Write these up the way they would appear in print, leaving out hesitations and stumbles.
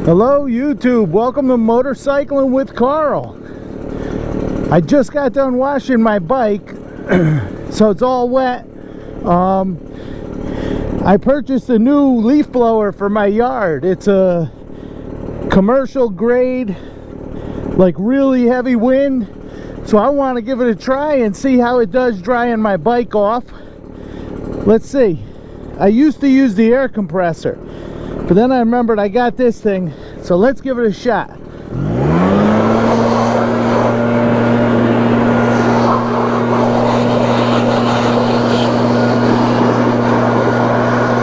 Hello YouTube, welcome to Motorcycling with Carl. I just got done washing my bike so it's all wet. I purchased a new leaf blower for my yard. It's a commercial grade, like really heavy wind, so I want to give it a try and see how it does drying my bike off. Let's see. I used to use the air compressor, but then I remembered I got this thing, so let's give it a shot.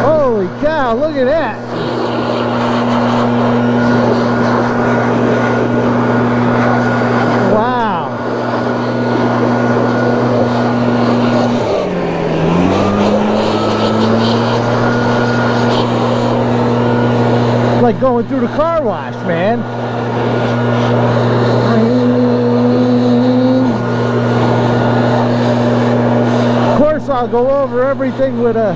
Holy cow, look at that. Wow. Like going through the car wash, man. Of course, I'll go over everything with a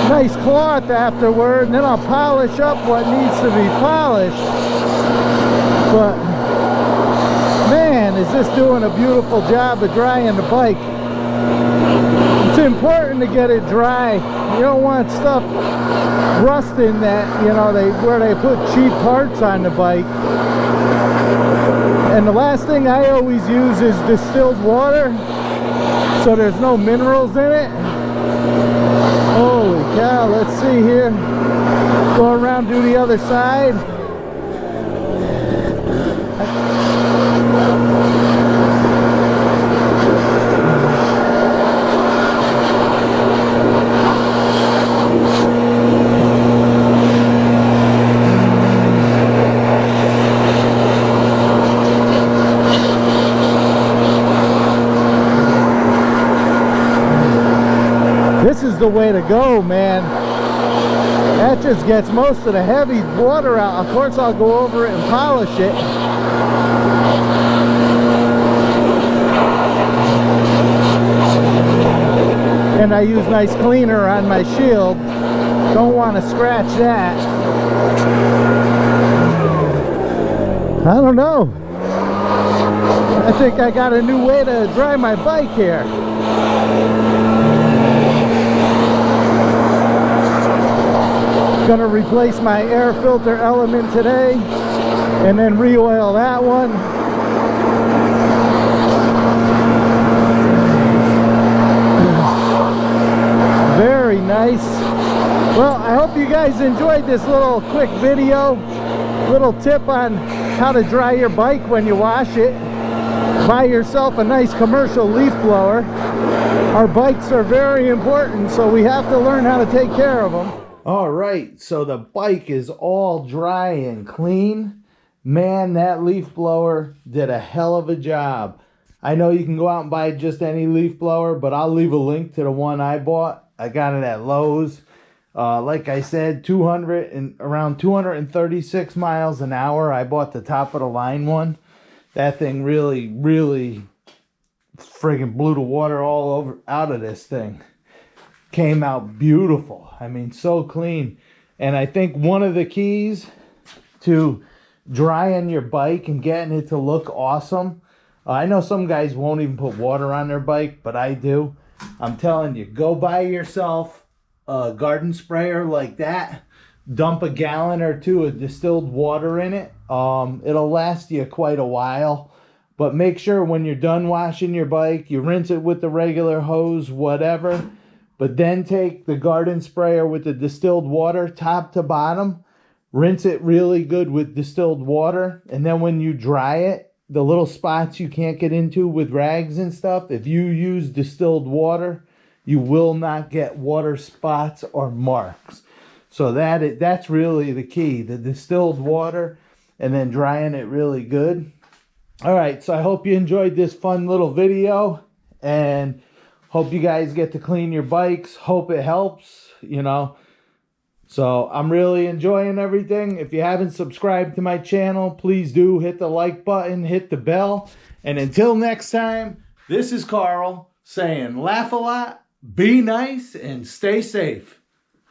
nice cloth afterward, and then I'll polish up what needs to be polished. But man, is this doing a beautiful job of drying the bike. It's important to get it dry. You don't want stuff rusting that, you know, where they put cheap parts on the bike. And the last thing I always use is distilled water, so there's no minerals in it. Holy cow, let's see here. Go around, do the other side. This is the way to go, man. That just gets most of the heavy water out. Of course, I'll go over it and polish it. And I use nice cleaner on my shield. Don't want to scratch that. I don't know. I think I got a new way to dry my bike here. Gonna replace my air filter element today and then re-oil that one. Very nice. Well, I hope you guys enjoyed this little quick video, little tip on how to dry your bike when you wash it. Buy yourself a nice commercial leaf blower. Our bikes are very important, so we have to learn how to take care of them. All right, so the bike is all dry and clean. Man, that leaf blower did a hell of a job. I know you can go out and buy just any leaf blower, but I'll leave a link to the one I bought. I got it at Lowe's. Like I said, around 236 miles an hour. I bought the top of the line one. That thing really, really friggin' blew the water all out of this thing. Came out beautiful. I mean, so clean. And I think one of the keys to drying your bike and getting it to look awesome, I know some guys won't even put water on their bike, but I do. I'm telling you, go buy yourself a garden sprayer like that. Dump a gallon or two of distilled water in it. It'll last you quite a while. But make sure when you're done washing your bike, you rinse it with the regular hose, whatever. But then take the garden sprayer with the distilled water, top to bottom. Rinse it really good with distilled water. And then when you dry it, the little spots you can't get into with rags and stuff, if you use distilled water, you will not get water spots or marks. So that's really the key, the distilled water and then drying it really good. All right, so I hope you enjoyed this fun little video and hope you guys get to clean your bikes. Hope it helps, you know. So I'm really enjoying everything. If you haven't subscribed to my channel, please do hit the like button, hit the bell. And until next time, this is Carl saying laugh a lot, be nice, and stay safe.